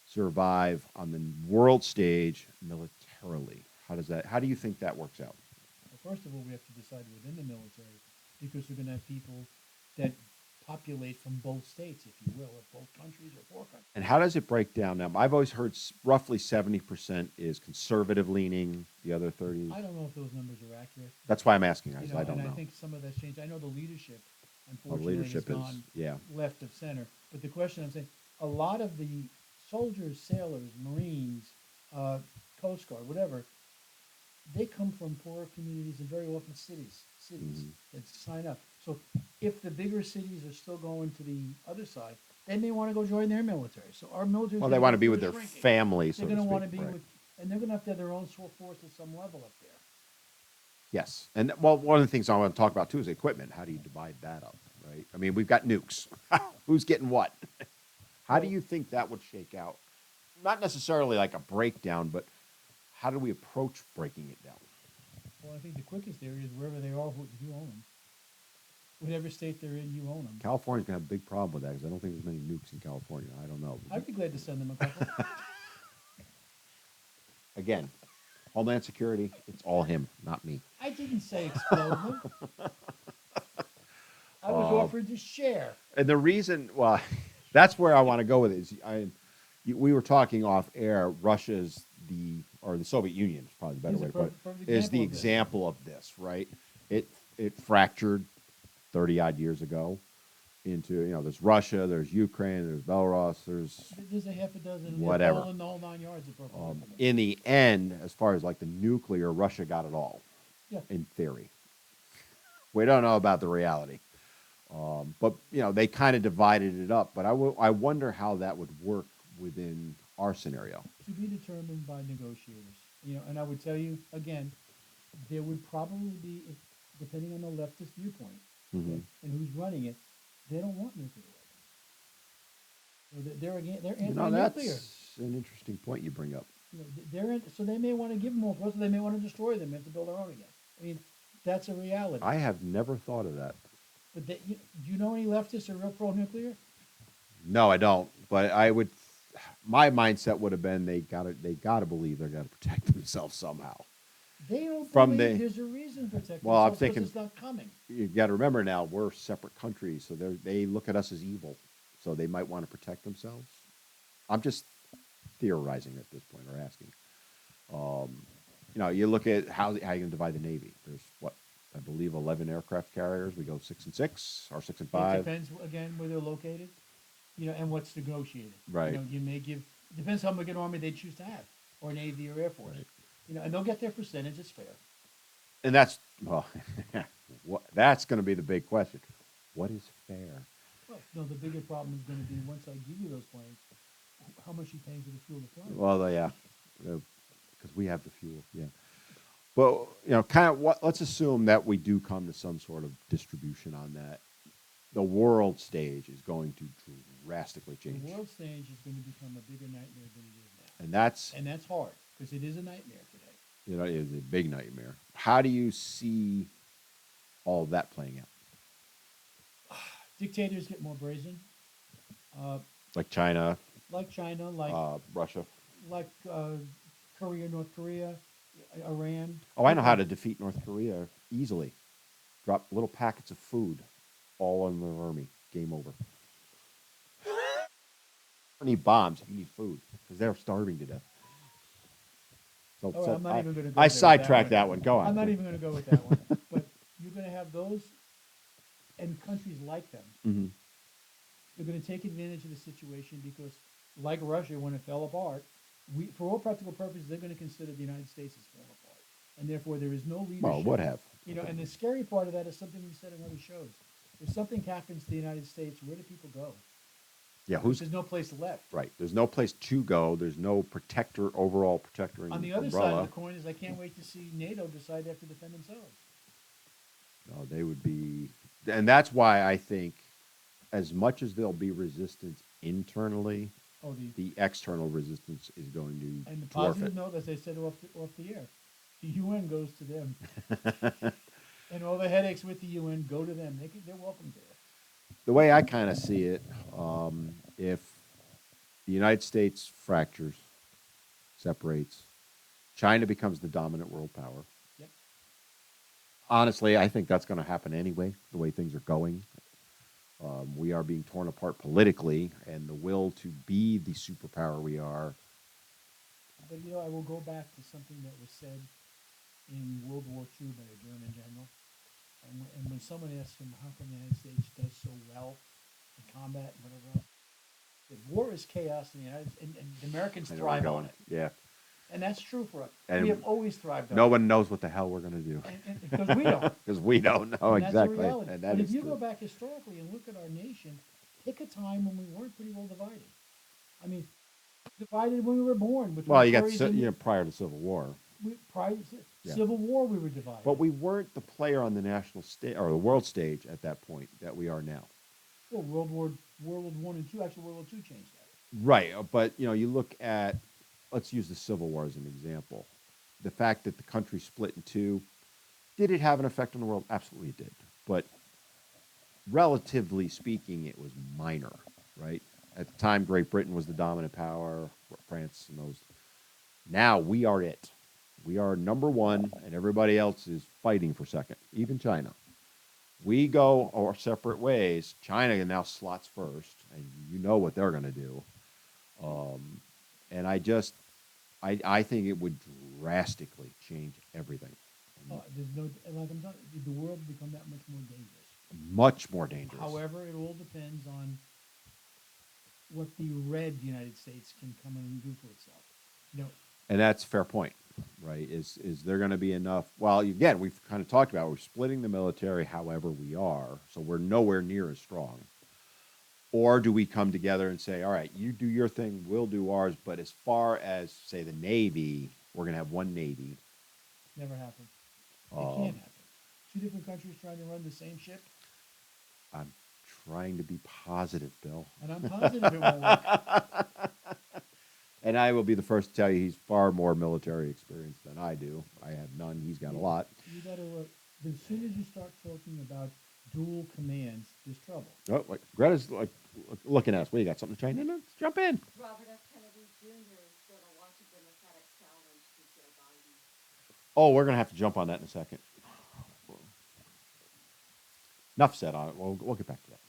survive on the world stage militarily? How do you think that works out? Well, first of all, we have to decide within the military because we're going to have people that populate from both states, if you will, or both countries or four countries. And how does it break down now? I've always heard roughly 70% is conservative leaning, the other 30. I don't know if those numbers are accurate. That's why I'm asking. You know, I don't and know. I think some of that's changed. I know the leadership, Well, unfortunately, leadership has is, gone yeah. left of center. But the question I'm saying, a lot of the soldiers, sailors, Marines, Coast Guard, whatever, they come from poorer communities and very often cities Mhm. that sign up. So if the bigger cities are still going to the other side, they may want to go join their military. So our military. Well, they want to be with their family, so They're going to to want to speak. be Right. with, and they're going to have their own force at some level up there. Yes. And well, one of the things I want to talk about too is equipment. How do you divide that up, right? I mean, we've got nukes. Who's getting what? How do you think that would shake out? Not necessarily like a breakdown, but how do we approach breaking it down? Well, I think the quickest area is wherever they are, you own them. Whatever state they're in, you own them. California's going to have a big problem with that because I don't think there's many nukes in California. I don't know. I'd be glad to send them a couple. Again, Homeland Security, it's all him, not me. I didn't say explode them. I was offered to share. And the reason, well, that's where I want to go with it. We were talking off air. Russia's or the Soviet Union is probably the better He's a way to put it. perfect Is the example example of this, right? It fractured 30 odd years ago into there's Russia, there's Ukraine, there's Belarus, there's There's a half a dozen. Whatever. Poland, the whole 9 yards of purple. in the end, as far as like the nuclear, Russia got it all. Yeah. In theory, we don't know about the reality. But they kind of divided it up. But I wonder how that would work within our scenario. To be determined by negotiators. And I would tell you again, there would probably be, depending on the leftist viewpoint Mhm. and who's running it, they don't want nuclear weapons. So they're anti-nuclear. That's an interesting point you bring up. they're in, so they may want to give them more, plus they may want to destroy them, have to build their own again. I mean, that's a reality. I have never thought of that. But do you know any leftists who are real pro-nuclear? No, I don't. But I would. My mindset would have been they gotta believe they're gonna protect themselves somehow. They don't From believe the- there's a reason to protect Well, I'm themselves because thinking- it's not coming. You got to remember now we're separate countries, so they look at us as evil, so they might want to protect themselves. I'm just theorizing at this point or asking. You look at how you can divide the Navy. There's what I believe 11 aircraft carriers. We go 6 and 6 or 6 and It 5. depends again where they're located, and what's negotiated. Right. You may give. It depends how big an army they choose to have, or Navy or Air Force. Right. And they'll get their percentage. It's fair. And that's well, that's going to be the big question. What is fair? Well, no, the bigger problem is going to be once I give you those planes, how much you paying for the fuel to fly? them? Well, yeah, because we have the fuel. Yeah, but kind of what. Let's assume that we do come to some sort of distribution on that. The world stage is going to drastically change, The world stage is going to become a bigger nightmare than it is now, and that's hard because it is a nightmare today. it is a big nightmare. How do you see all that playing out? Dictators get more brazen, Like China, like China, like Russia. Korea, North Korea, Iran. Oh, I know how to defeat North Korea easily. Drop little packets of food all on their army. Game over. You don't need bombs. You need food because they're starving to death. So, Oh, I'm not even going to go I there with sidetracked that one. Go on. I'm not even going to go with that one. But you're going to have those and countries like them. Hmm. They're going to take advantage of the situation because, like Russia, when it fell apart, for all practical purposes, they're going to consider the United States as falling apart. And therefore, there is no leadership. Well, would have. And the scary part of that is something we said in other shows. If something happens to the United States, where do people go? Yeah, There's no place left. right? There's no place to go. There's no overall protector. On the other side of the coin is I can't wait to see NATO decide they have to defend themselves. No, they would be, and that's why I think, as much as there'll be resistance internally, Oh, the external resistance is going to and the dwarf positive it. note, as I said off the air, the UN goes to them, and all the headaches with the UN go to them. They're welcome there. The way I kind of see it, if the United States fractures, separates, China becomes the dominant world power. Yep. Honestly, I think that's going to happen anyway, the way things are going. We are being torn apart politically, and the will to be the superpower we are. But I will go back to something that was said in World War II by a German general. And when someone asks him how come the United States does so well in combat and whatever else, that war is chaos and and the Americans I know where you're thrive on going. it. Yeah. And that's true for us. And We have always thrived on No it. one knows what the hell we're going to do Because we don't. because we don't know And exactly. That's a reality. And that But is if you true. go back historically and look at our nation, pick a time when we weren't pretty well divided. I mean, divided when we were born. With Well, you got Tories and prior to the Civil War, prior Yeah. Civil War, we were divided. but we weren't the player on the national stage or the world stage at that point that we are now. Well, World War One and Two, actually World War Two changed that. Right, but you look at, let's use the Civil War as an example. The fact that the country split in two, did it have an effect on the world? Absolutely it did. But relatively speaking, it was minor, right? At the time, Great Britain was the dominant power, France and those. Now we are it. We are number one, and everybody else is fighting for second, even China. We go our separate ways. China now slots first, and you know what they're going to do. And I think it would drastically change everything. There's no, and like I'm telling you, the world will become that much more dangerous. Much more dangerous. However, it all depends on what the red United States can come in and do for itself. And that's a fair point, right? Is there going to be enough? Well, again, we've kind of talked about we're splitting the military however we are, so we're nowhere near as strong. Or do we come together and say, all right, you do your thing, we'll do ours, but as far as, say, the Navy, we're going to have one Navy. Never happen. It can't happen. Two different countries trying to run the same ship, I'm trying to be positive, Bill. and I'm positive it won't work. And I will be the first to tell you he's far more military experience than I do. I have none. He's got a lot. You got to. As soon as you start talking about dual commands, there's trouble. Oh, like Greta's like looking at us. What, you got something to chime in? Let's jump in. Robert F. Kennedy Jr. is going to launch a Democratic challenge to Joe Biden. Oh, we're gonna have to jump on that in a second. Enough said on it. We'll get back to that.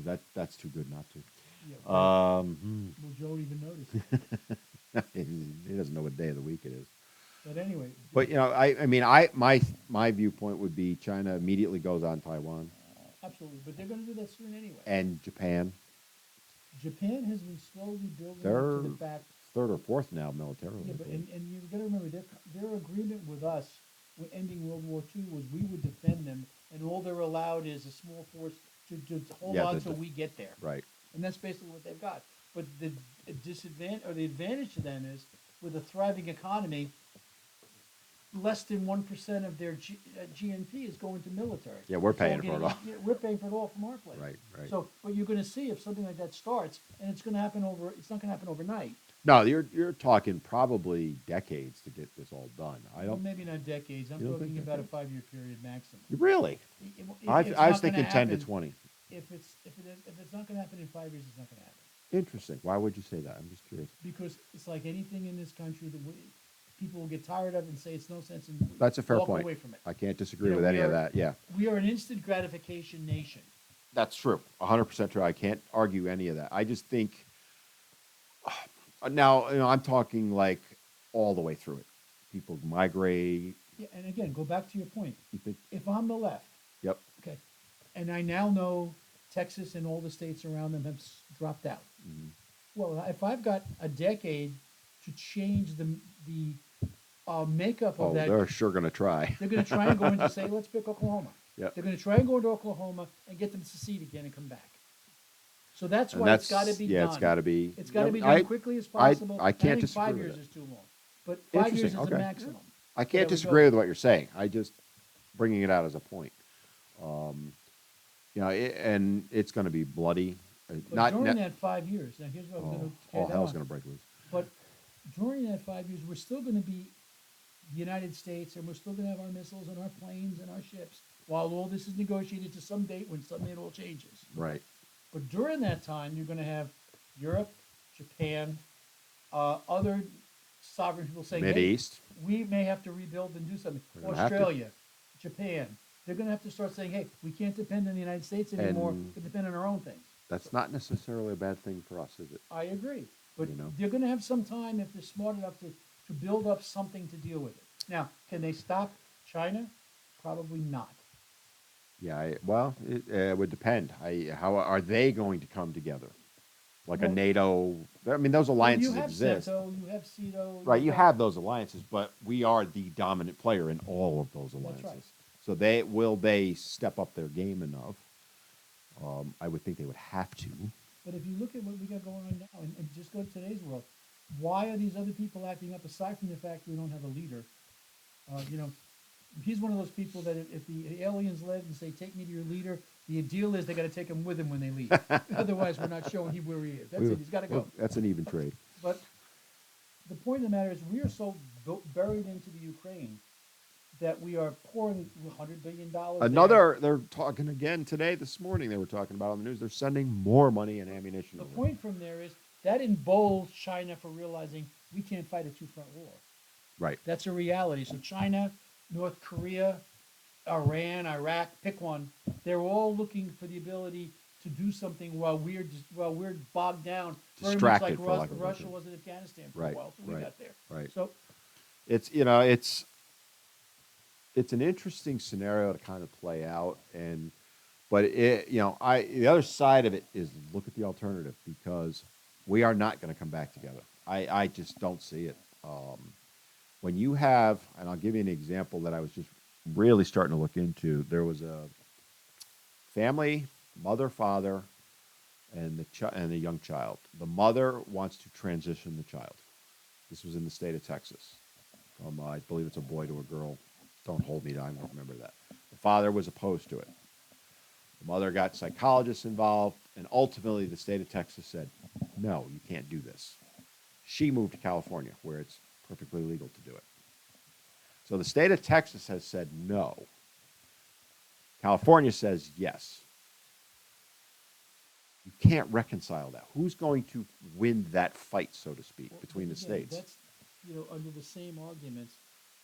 'Cause that's too good not to. Yeah, will Joe even notice? He doesn't know what day of the week it is. But anyway, But I mean, my viewpoint would be China immediately goes on Taiwan absolutely. But they're going to do that soon anyway. and Japan, Japan has been slowly building They're up to the fact. third or fourth now militarily. Yeah, I but believe. and you've got to remember their agreement with us with ending World War II was we would defend them, and all they're allowed is a small force to hold Yeah, on the till def- we get there. Right. And that's basically what they've got. But the disadvantage or the advantage to them is with a thriving economy, less than 1% of their GNP is going to military. Yeah, we're It's all paying for it all. yeah, we're paying for it all from our place. Right, right. So, but you're going to see if something like that starts, and it's going to happen over. It's not going to happen overnight. No, you're talking probably decades to get this all done. I Well, don't. maybe not decades. I'm You don't talking think about a decades? 5-year period maximum. Really? I It's was not thinking gonna 10 to happen. 20. If it's not going to happen in 5 years, it's not going to happen. Interesting. Why would you say that? I'm just curious. Because it's like anything in this country that people will get tired of and say it's no sense in That's a fair walk point. away from it. I can't disagree You know, with any we of are- that. Yeah. We are an instant gratification nation. That's true. 100% true. I can't argue any of that. I just think now, I'm talking like all the way through it. People migrate. Yeah, and again, go back to your point. You think, If I'm the left, yep. okay, and I now know Texas and all the states around them have dropped out. Mm-hmm. Well, if I've got a decade to change the makeup of Oh, that, they're sure going to try. they're going to try and go into, say, let's pick Oklahoma. Yep. They're going to try and go into Oklahoma and get them to secede again and come back. So that's And why it's got to be yeah, done. it's got to be. It's got to be I- done quickly as possible. I can't think disagree 5 with years it. is too long, but 5 years is Interesting, the okay. maximum. I There can't we disagree go. with what you're saying. I just bringing it out as a point. And it's going to be bloody. But Not during ne- that 5 years, now here's what I was going to all hell's going to break loose. But during that 5 years, we're still going to be the United States, and we're still going to have our missiles and our planes and our ships, while all this is negotiated to some date when suddenly it all changes. Right. But during that time, you're going to have Europe, Japan, other sovereign people saying, Mid hey, East. we may have to rebuild and do something. We're gonna have to. Australia, Japan, they're going to have to start saying, hey, we can't depend on the United States anymore. And- We depend on our own things. That's not necessarily a bad thing for us, is it? I agree. But You know. they're going to have some time if they're smart enough to build up something to deal with it. Now, can they stop China? Probably not. Yeah. Well, it would depend. How are they going to come together? Like a Well- NATO. I mean, those alliances you have exist. CETO, you have CETO. Right, you got- have those alliances, but we are the dominant player in all of those alliances. right. So they step up their game enough? I would think they would have to. But if you look at what we got going on now, and just go to today's world, why are these other people acting up aside from the fact we don't have a leader? He's one of those people that if the aliens led and say, take me to your leader, the deal is they got to take him with them when they leave. Otherwise, we're not showing him where he is. That's it. He's got to go. Well, that's an even trade. But the point of the matter is, we are so buried into the Ukraine that we are pouring $100 billion. They're talking again today, this morning, they were talking about on the news, they're sending more money and ammunition. The over. point from there is that emboldens China for realizing we can't fight a two-front war. Right. That's a reality. So China, North Korea, Iran, Iraq, pick one. They're all looking for the ability to do something while we're bogged down. Very much Distracted, like for lack of a better Russia term. was in Afghanistan for Right, a while. So we right, got there. right. So It's an interesting scenario to kind of play out, but the other side of it is look at the alternative, because we are not going to come back together. I just don't see it. When you have, and I'll give you an example that I was just really starting to look into. There was a family, mother, father, and the young child. The mother wants to transition the child. This was in the state of Texas. I believe it's a boy to a girl. Don't hold me to it, I don't remember that. The father was opposed to it. The mother got psychologists involved, and ultimately the state of Texas said, no, you can't do this. She moved to California, where it's perfectly legal to do it. So the state of Texas has said no. California says yes. You can't reconcile that. Who's going to win that fight, so to speak, Well, between the but again, states? that's, under the same arguments,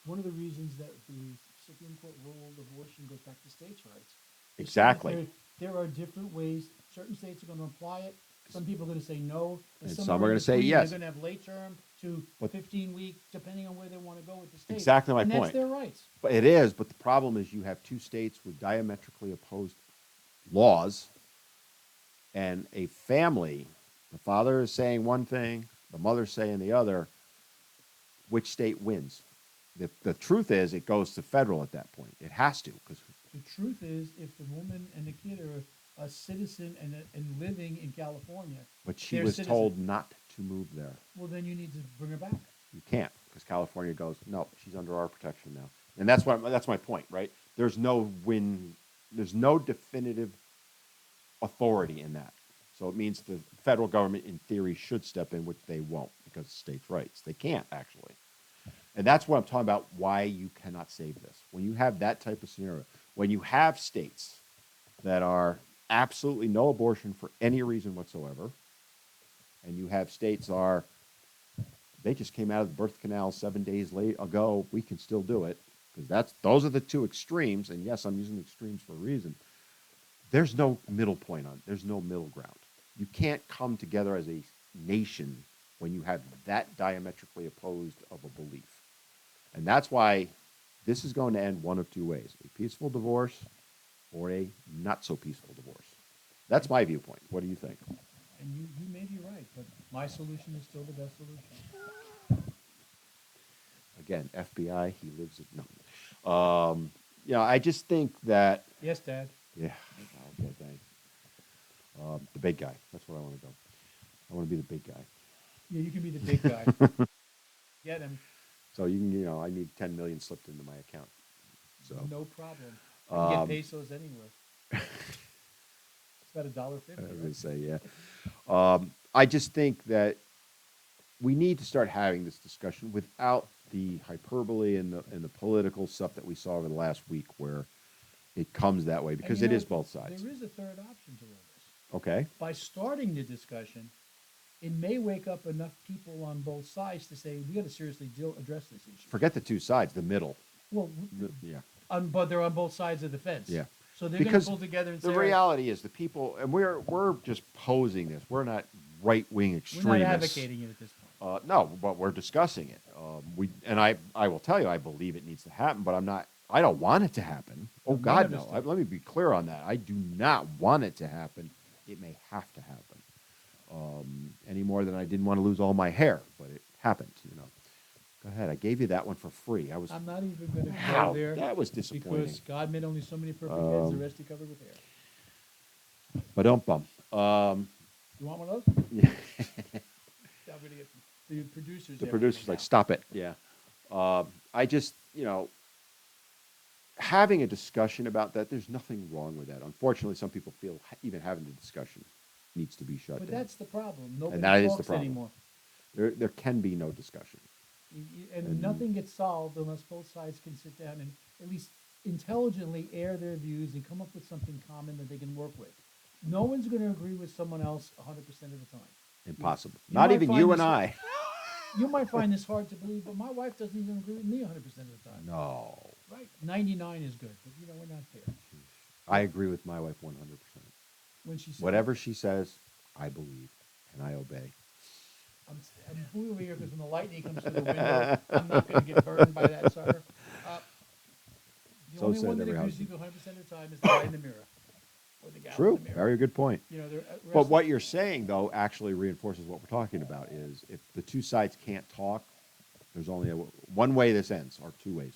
one of the reasons that the Supreme Court ruled abortion goes back to states' rights. They're saying that Exactly. there are different ways, certain states are gonna apply it, some people are gonna say no, and And some some are are in gonna say between, yes. they're gonna have late term to But- 15-week, depending on where they wanna go with the state. Exactly my And that's point. their rights. But it is, but the problem is you have two states with diametrically opposed laws and a family. The father is saying one thing, the mother's saying the other. Which state wins? The truth is, it goes to federal at that point. It has to, because The truth is, if the woman and the kid are a citizen and living in California, but she they're was citizen. told not to move there. Well, then you need to bring her back. You can't, because California goes, no, she's under our protection now, and that's my point, right? There's no win. There's no definitive authority in that. So it means the federal government, in theory, should step in, which they won't because of states' rights. They can't actually. And that's what I'm talking about, why you cannot save this. When you have that type of scenario, when you have states that are absolutely no abortion for any reason whatsoever, and you have states are, they just came out of the birth canal 7 days late ago, we can still do it, because those are the two extremes, and yes, I'm using extremes for a reason. There's no middle point there's no middle ground. You can't come together as a nation when you have that diametrically opposed of a belief. And that's why this is going to end one of two ways: a peaceful divorce or a not so peaceful divorce. That's my viewpoint. What do you think? And you may be right, but my solution is still the best solution. Again, FBI, he lives at no. I just think that, Yes, Dad. yeah, okay, thanks. The big guy. That's where I want to go. I want to be the big guy. Yeah, you can be the big guy. Get him. So you can, I need 10 million slipped into my account. So No problem. You can Um, get pesos anywhere. It's about $1.50. I was Right? gonna say, yeah. I just think that we need to start having this discussion without the hyperbole and the political stuff that we saw over the last week, where it comes that way, And because you it know, is both sides. There is a third option to all this. Okay, By starting the discussion, it may wake up enough people on both sides to say we got to seriously address this issue. forget the two sides, the middle. Well, Yeah, but they're on both sides of the fence. yeah. So they're going to Because pull together and the say, "All right, reality is, the people, and we're just posing this. We're not right wing extremists. we're not advocating it at this point." No, but we're discussing it. I will tell you, I believe it needs to happen, but I don't want it to happen. Oh None God, of us no. do. Let me be clear on that. I do not want it to happen. It may have to happen. Any more than I didn't want to lose all my hair, but it happened. Go ahead. I gave you that one for free. I'm not even going to Wow, go there that was disappointing. because God made only so many perfect heads. The rest He covered with hair. But don't bum. You want one of those? Yeah. I'm going to get the producers. The everything producer's now. like, stop it. Yeah. I just, having a discussion about that, there's nothing wrong with that. Unfortunately, some people feel even having the discussion needs to be shut But down. that's the problem. Nobody that is the talks problem. anymore. There can be no discussion. And nothing gets solved unless both sides can sit down and at least intelligently air their views and come up with something common that they can work with. No one's going to agree with someone else 100% of the time. Impossible. You Not might even find you this- and I. You might find this hard to believe, but my wife doesn't even agree with me 100% of the time. No. Right? 99 is good, but we're not there. I agree with my wife 100%. When she said, Whatever she says, I believe and I obey. I'm moving over here because when the lightning comes through the window, I'm not going to get burned by that sucker. The So only said one that every agrees husband. with you 100% of the time is the guy in the mirror. Or the gal in True. the mirror. Very good point. They're But what you're saying, though, actually reinforces what we're talking about. Is if the two sides can't talk, there's only one way this ends, or two ways.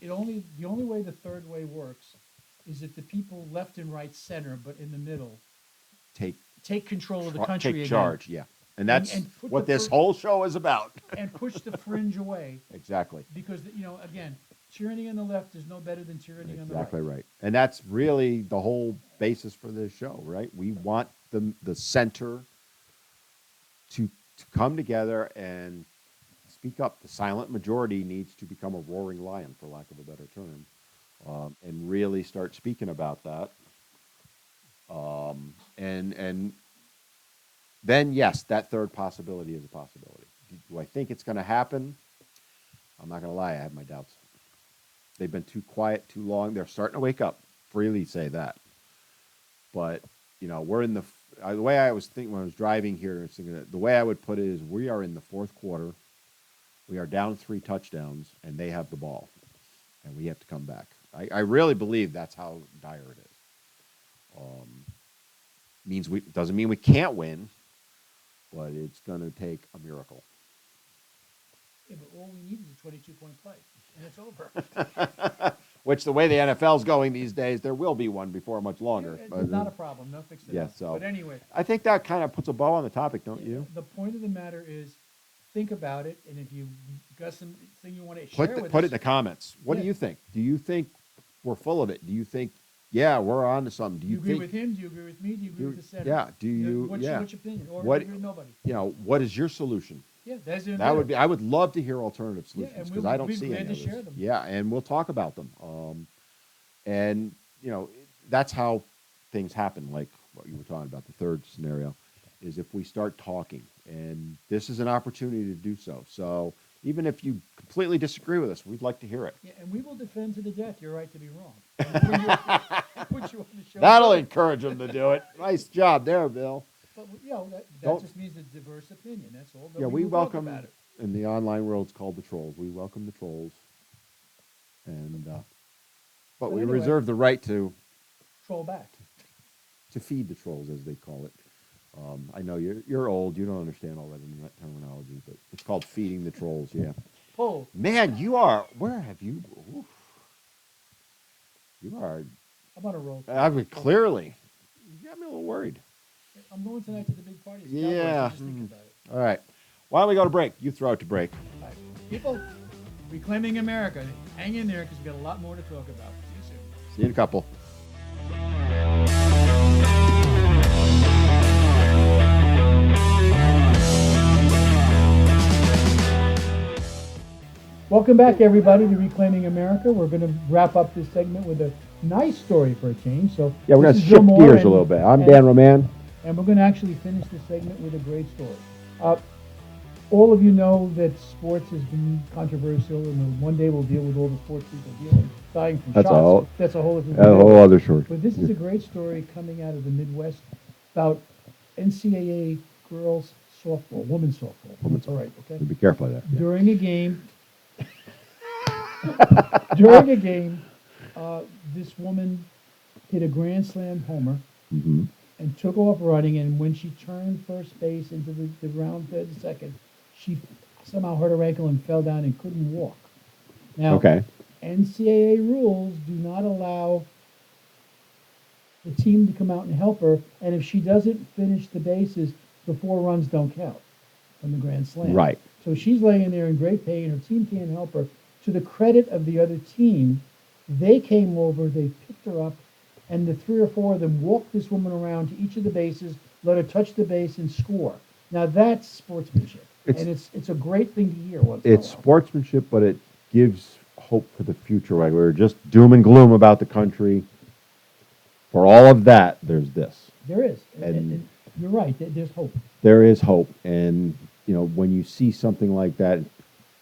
the only way the third way works is if the people left and right center, but in the middle, Take control of the country take again charge, yeah. And that's and put what the this fir- whole show is about. and push the fringe away. Exactly. Because again, tyranny on the left is no better than tyranny on the Exactly right. right. And that's really the whole basis for this show, right? We want the center to come together and speak up. The silent majority needs to become a roaring lion, for lack of a better term, and really start speaking about that. And then yes, that third possibility is a possibility. Do I think it's going to happen? I'm not going to lie, I have my doubts. They've been too quiet too long. They're starting to wake up. Freely say that. But we're in the way I was thinking when I was driving here. I was thinking that the way I would put it is we are in the fourth quarter. We are down 3 touchdowns, and they have the ball, and we have to come back. I really believe that's how dire it is. Doesn't mean we can't win, but it's going to take a miracle. Yeah, but all we need is a 22-point play, and it's over. Which the way the NFL's going these days, there will be one before much longer. It's But, not a problem. No fix it. yeah, so But anyway, I think that kind of puts a bow on the topic, don't you? the point of the matter is, think about it, and if you got something you want to share Put with it in us, the comments. What do Yeah. you think? Do you think we're full of it? Do you think, yeah, we're on to something? Do do you you agree think, with him? Do you agree with me? Do you agree with the center? yeah, do you, What's yeah. your opinion? Or What- do you agree with nobody? What is your solution? Yeah, that's even That better. would be, I would love to hear alternative Yeah, solutions and because we'll I don't be see glad any to of share those. them. Yeah, and we'll talk about them. And that's how things happen. Like what you were talking about, the third scenario is if we start talking, and this is an opportunity to do so. So even if you completely disagree with us, we'd like to hear it. Yeah, and we will defend to the death your right to be wrong. And put you on the show. That'll encourage them to do it. Nice job there, Bill. But that Don't- just means a diverse opinion. That's all. But Yeah, we will talk welcome, about it. in the online world, it's called the trolls. We welcome the trolls. And, but But we anyway. reserve the right to Troll back. feed the trolls, as they call it. I know you're old. You don't understand all that terminology, but it's called feeding the trolls. Yeah, Pull. man, you are. Where have you? Oof. You are. I'm on a roll. I mean, clearly, you got me a little worried. I'm going tonight to the big party. It's Yeah. Cowboys, so just think about it. All right, why don't we go to break? You throw it to break. All right. People, reclaiming America. Hang in there because we've got a lot more to talk about. See you soon. See you in a couple. Welcome back, everybody, to Reclaiming America. We're going to wrap up this segment with a nice story for a change. So Yeah, we're this gonna is shift Bill Moore, gears a and- little bit. I'm and- Dan Roman. And we're going to actually finish this segment with a great story. All of you know that sports has been controversial, and one day we'll deal with all the sports people dying from That's a shots. whole- That's a whole different A whole other short. But this is a great story coming out of the Midwest about NCAA girls softball, women's softball. Women's All right, okay. Be careful there. Yeah. During a game, this woman hit a grand slam homer Mm-hmm. and took off running. And when she turned first base into the round third and second, she somehow hurt her ankle and fell down and couldn't walk. Now, Okay. NCAA rules do not allow the team to come out and help her, and if she doesn't finish the bases, the 4 runs don't count from the grand slam. Right. So she's laying there in great pain. Her team can't help her. To the credit of the other team, they came over, they picked her up, and the 3 or 4 of them walked this woman around to each of the bases, let her touch the base and score. Now that's sportsmanship, and it's a great thing to hear. Once in a It's while. sportsmanship, but it gives hope for the future. Right, we're just doom and gloom about the country. For all of that, there's this. There is, And- and you're right. There's hope. There is hope, and when you see something like that,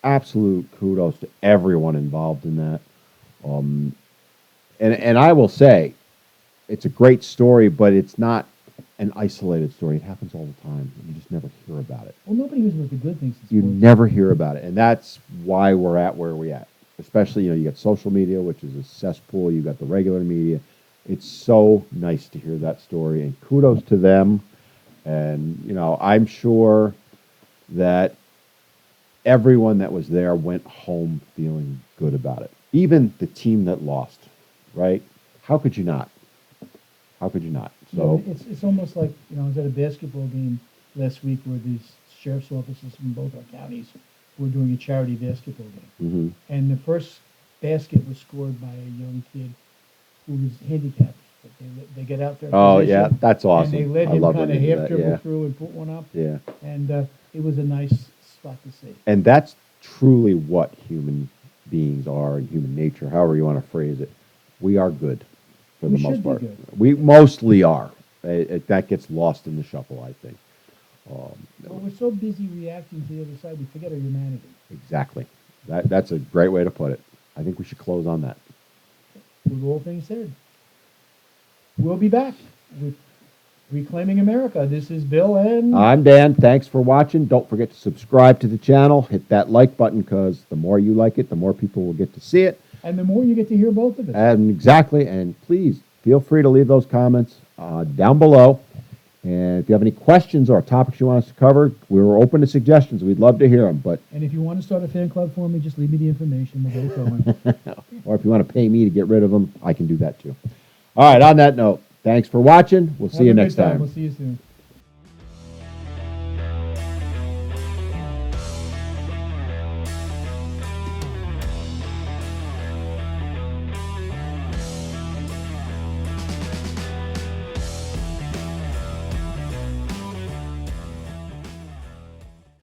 absolute kudos to everyone involved in that. And I will say, it's a great story, but it's not an isolated story. It happens all the time. You just never hear about it. Well, nobody hears about the good things. in You sports. never hear about it, and that's why we're at where we're at. Especially, you got social media, which is a cesspool. You got the regular media. It's so nice to hear that story, and kudos to them. And I'm sure that everyone that was there went home feeling good about it. Even the team that lost, right? How could you not? How could you not? So it's almost like I was at a basketball game last week where these sheriff's offices from both our counties were doing a charity basketball game, mhm. and the first basket was scored by a young kid who was handicapped. But they get out there. Oh yeah, that's awesome. And they let I him love kind when of they do half that, dribble yeah. through and put one up. Yeah. And it was a nice spot to see. And that's truly what human beings are and human nature, however you want to phrase it. We are good for We the most should be part. good. We mostly are. That gets lost in the shuffle, I think. But we're so busy reacting to the other side, we forget our humanity. Exactly. That's a great way to put it. I think we should close on that. With all things said, we'll be back with Reclaiming America. This is Bill and I'm Dan. Thanks for watching. Don't forget to subscribe to the channel. Hit that like button because the more you like it, the more people will get to see it. the more you get to hear both of us. And exactly. And please feel free to leave those comments down below. And if you have any questions or topics you want us to cover, we're open to suggestions. We'd love to hear them. But And if you want to start a fan club for me, just leave me the information. We'll get it going. or if you want to pay me to get rid of them, I can do that too. All right. On that note, thanks for watching. We'll see Have you a good next time. We'll see you soon.